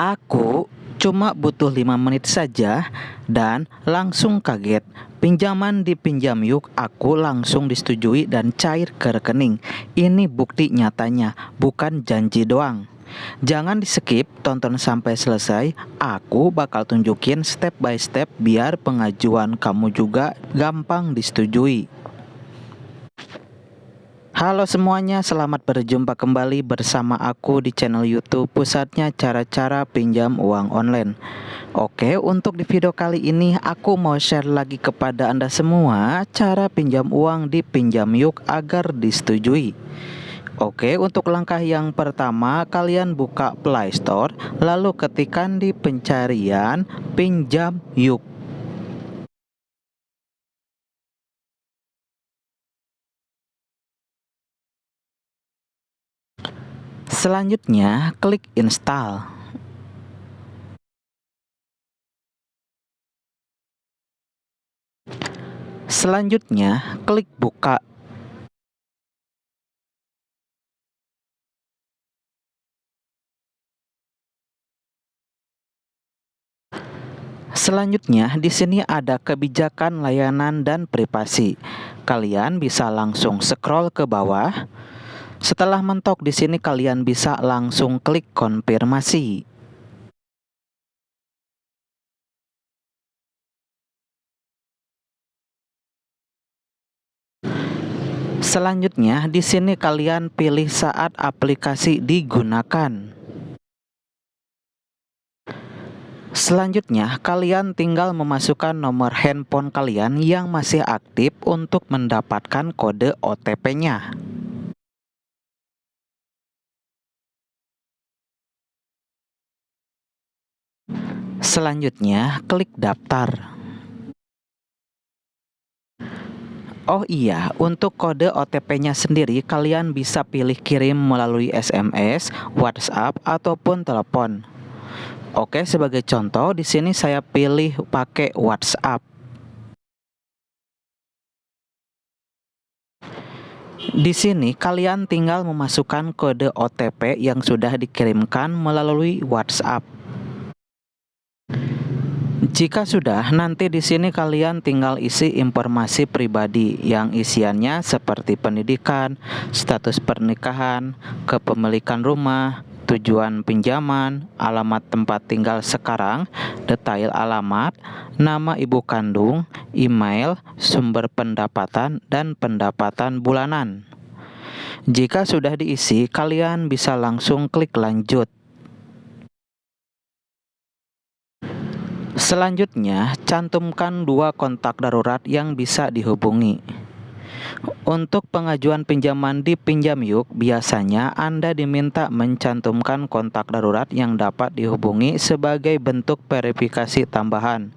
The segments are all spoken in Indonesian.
Aku cuma butuh 5 menit saja dan langsung kaget. Pinjaman di Pinjam Yuk aku langsung disetujui dan cair ke rekening. Ini bukti nyatanya, bukan janji doang. Jangan di-skip, tonton sampai selesai. Aku bakal tunjukin step by step biar pengajuan kamu juga gampang disetujui. Halo semuanya, selamat berjumpa kembali bersama aku di channel YouTube Pusatnya Cara-Cara Pinjam Uang Online. Oke, untuk di video kali ini aku mau share lagi kepada Anda semua cara pinjam uang di Pinjam Yuk agar disetujui. Oke, untuk langkah yang pertama, kalian buka Play Store, lalu ketikkan di pencarian Pinjam Yuk. Selanjutnya, klik install. Selanjutnya, klik buka. Selanjutnya, di sini ada kebijakan layanan dan privasi. Kalian bisa langsung scroll ke bawah. Setelah mentok di sini kalian bisa langsung klik konfirmasi. Selanjutnya, di sini kalian pilih saat aplikasi digunakan. Selanjutnya, kalian tinggal memasukkan nomor handphone kalian yang masih aktif untuk mendapatkan kode OTP-nya. Selanjutnya, klik daftar. Oh iya, untuk kode OTP-nya sendiri kalian bisa pilih kirim melalui SMS, WhatsApp, ataupun telepon. Oke, sebagai contoh di sini saya pilih pakai WhatsApp. Di sini kalian tinggal memasukkan kode OTP yang sudah dikirimkan melalui WhatsApp. Jika sudah, nanti di sini kalian tinggal isi informasi pribadi yang isiannya seperti pendidikan, status pernikahan, kepemilikan rumah, tujuan pinjaman, alamat tempat tinggal sekarang, detail alamat, nama ibu kandung, email, sumber pendapatan, dan pendapatan bulanan. Jika sudah diisi, kalian bisa langsung klik lanjut. Selanjutnya, cantumkan 2 kontak darurat yang bisa dihubungi. Untuk pengajuan pinjaman di Pinjam Yuk, biasanya Anda diminta mencantumkan kontak darurat yang dapat dihubungi sebagai bentuk verifikasi tambahan.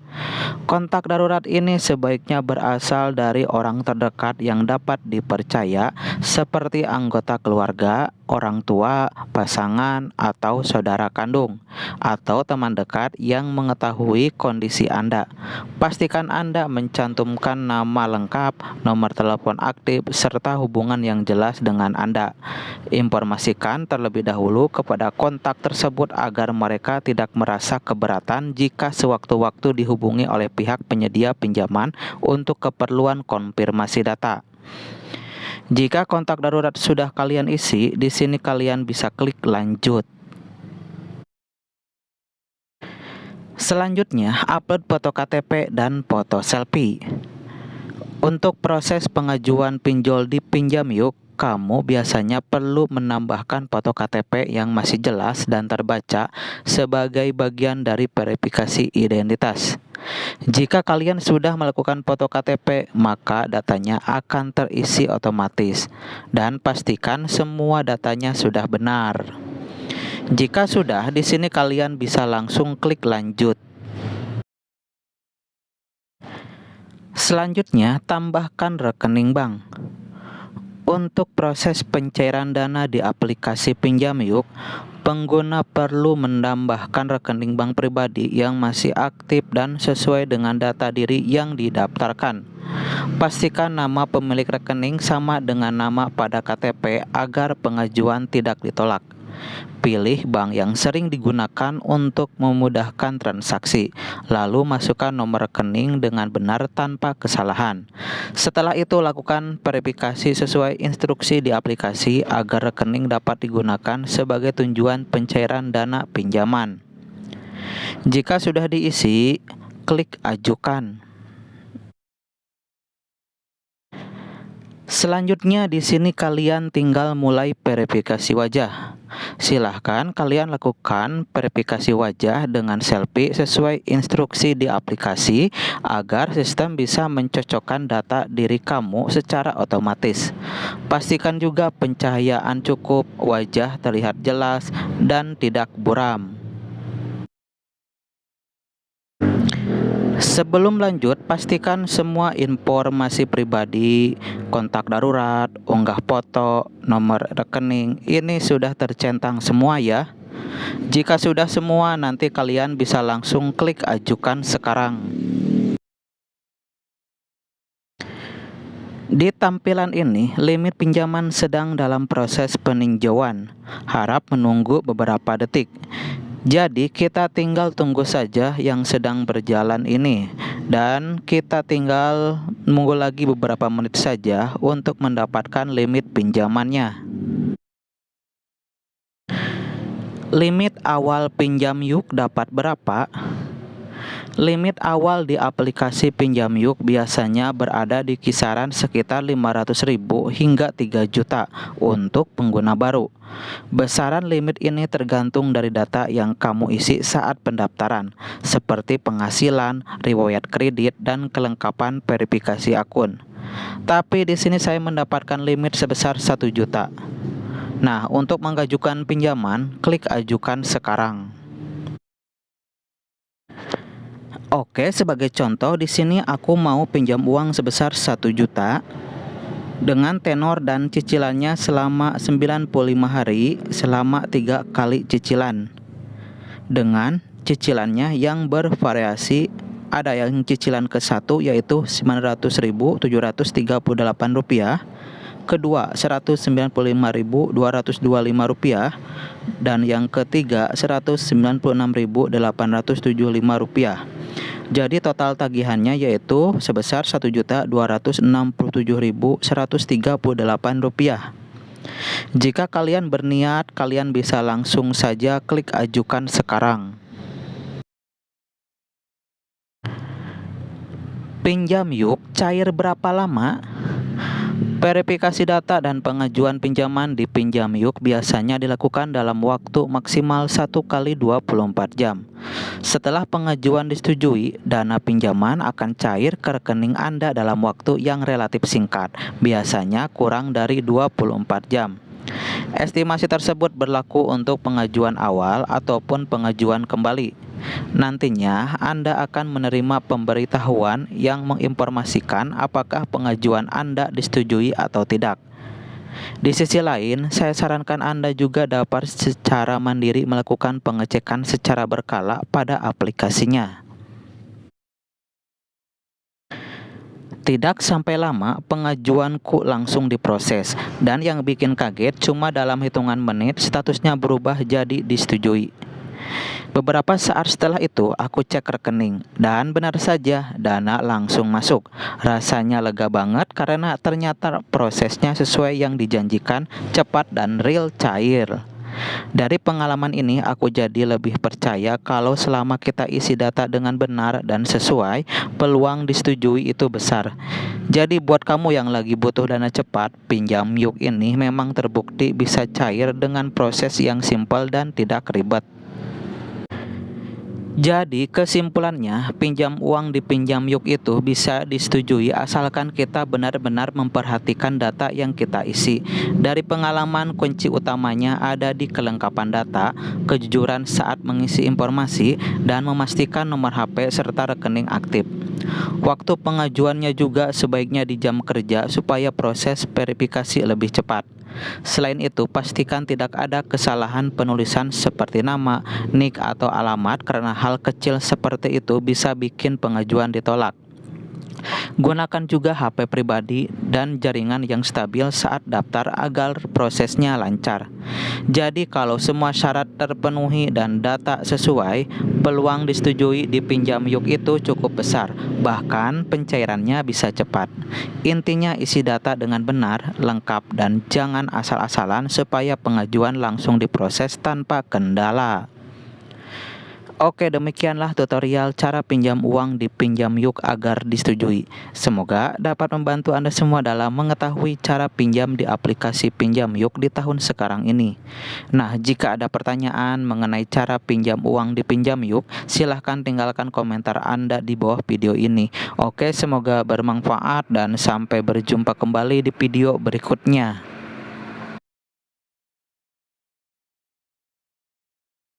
Kontak darurat ini sebaiknya berasal dari orang terdekat yang dapat dipercaya, seperti anggota keluarga, orang tua, pasangan, atau saudara kandung, atau teman dekat yang mengetahui kondisi Anda. Pastikan Anda mencantumkan nama lengkap, nomor telepon aktif, serta hubungan yang jelas dengan Anda. Informasikan terlebih dahulu kepada kontak tersebut agar mereka tidak merasa keberatan jika sewaktu-waktu dihubungi oleh pihak penyedia pinjaman untuk keperluan konfirmasi data. Jika kontak darurat sudah kalian isi, di sini kalian bisa klik lanjut. Selanjutnya, upload foto KTP dan foto selfie. Untuk proses pengajuan pinjol di Pinjam Yuk, kamu biasanya perlu menambahkan foto KTP yang masih jelas dan terbaca sebagai bagian dari verifikasi identitas. Jika kalian sudah melakukan foto KTP, maka datanya akan terisi otomatis, dan pastikan semua datanya sudah benar. Jika sudah, di sini kalian bisa langsung klik lanjut. Selanjutnya, tambahkan rekening bank. Untuk proses pencairan dana di aplikasi Pinjam Yuk, pengguna perlu menambahkan rekening bank pribadi yang masih aktif dan sesuai dengan data diri yang didaftarkan. Pastikan nama pemilik rekening sama dengan nama pada KTP agar pengajuan tidak ditolak. Pilih bank yang sering digunakan untuk memudahkan transaksi, lalu masukkan nomor rekening dengan benar tanpa kesalahan. Setelah itu, lakukan verifikasi sesuai instruksi di aplikasi agar rekening dapat digunakan sebagai tujuan pencairan dana pinjaman. Jika sudah diisi, klik ajukan. Selanjutnya di sini kalian tinggal mulai verifikasi wajah. Silahkan kalian lakukan verifikasi wajah dengan selfie sesuai instruksi di aplikasi agar sistem bisa mencocokkan data diri kamu secara otomatis. Pastikan juga pencahayaan cukup, wajah terlihat jelas dan tidak buram. Sebelum lanjut, pastikan semua informasi pribadi, kontak darurat, unggah foto, nomor rekening, ini sudah tercentang semua ya. Jika sudah semua, nanti kalian bisa langsung klik ajukan sekarang. Di tampilan ini, limit pinjaman sedang dalam proses peninjauan. Harap menunggu beberapa detik. Jadi kita tinggal tunggu saja yang sedang berjalan ini, dan kita tinggal menunggu lagi beberapa menit saja untuk mendapatkan limit pinjamannya. Limit awal pinjam yuk dapat berapa? Limit awal di aplikasi Pinjam Yuk biasanya berada di kisaran sekitar 500.000 hingga 3 juta untuk pengguna baru. Besaran limit ini tergantung dari data yang kamu isi saat pendaftaran, seperti penghasilan, riwayat kredit, dan kelengkapan verifikasi akun. Tapi di sini saya mendapatkan limit sebesar 1 juta. Nah, untuk mengajukan pinjaman, klik ajukan sekarang. Oke, sebagai contoh di sini aku mau pinjam uang sebesar 1 juta dengan tenor dan cicilannya selama 95 hari selama 3 kali cicilan. Dengan cicilannya yang bervariasi, ada yang cicilan ke-1 yaitu Rp900.738, kedua Rp195.225, dan yang ketiga Rp196.875. Jadi total tagihannya yaitu sebesar Rp1.267.138. Jika kalian berniat, kalian bisa langsung saja klik ajukan sekarang. Pinjam Yuk cair berapa lama? Verifikasi data dan pengajuan pinjaman di Pinjam Yuk biasanya dilakukan dalam waktu maksimal 1 kali 24 jam. Setelah pengajuan disetujui, dana pinjaman akan cair ke rekening Anda dalam waktu yang relatif singkat, biasanya kurang dari 24 jam. Estimasi tersebut berlaku untuk pengajuan awal ataupun pengajuan kembali. Nantinya Anda akan menerima pemberitahuan yang menginformasikan apakah pengajuan Anda disetujui atau tidak. Di sisi lain, saya sarankan Anda juga dapat secara mandiri melakukan pengecekan secara berkala pada aplikasinya. Tidak sampai lama, pengajuanku langsung diproses, dan yang bikin kaget cuma dalam hitungan menit statusnya berubah jadi disetujui. Beberapa saat setelah itu, aku cek rekening, dan benar saja dana langsung masuk. Rasanya lega banget karena ternyata prosesnya sesuai yang dijanjikan, cepat dan real cair. Dari pengalaman ini, aku jadi lebih percaya kalau selama kita isi data dengan benar dan sesuai, peluang disetujui itu besar. Jadi buat kamu yang lagi butuh dana cepat, Pinjam Yuk ini memang terbukti bisa cair dengan proses yang simpel dan tidak ribet. Jadi kesimpulannya, pinjam uang di Pinjam Yuk itu bisa disetujui asalkan kita benar-benar memperhatikan data yang kita isi. Dari pengalaman, kunci utamanya ada di kelengkapan data, kejujuran saat mengisi informasi, dan memastikan nomor HP serta rekening aktif. Waktu pengajuannya juga sebaiknya di jam kerja supaya proses verifikasi lebih cepat. Selain itu, pastikan tidak ada kesalahan penulisan seperti nama, nik, atau alamat karena hal kecil seperti itu bisa bikin pengajuan ditolak. Gunakan juga HP pribadi dan jaringan yang stabil saat daftar agar prosesnya lancar. Jadi kalau semua syarat terpenuhi dan data sesuai, peluang disetujui di pinjam yuk itu cukup besar. Bahkan pencairannya bisa cepat. Intinya isi data dengan benar, lengkap, dan jangan asal-asalan supaya pengajuan langsung diproses tanpa kendala. Oke, demikianlah tutorial cara pinjam uang di Pinjam Yuk agar disetujui. Semoga dapat membantu Anda semua dalam mengetahui cara pinjam di aplikasi Pinjam Yuk di tahun sekarang ini. Nah, jika ada pertanyaan mengenai cara pinjam uang di Pinjam Yuk, silahkan tinggalkan komentar Anda di bawah video ini. Oke, semoga bermanfaat dan sampai berjumpa kembali di video berikutnya.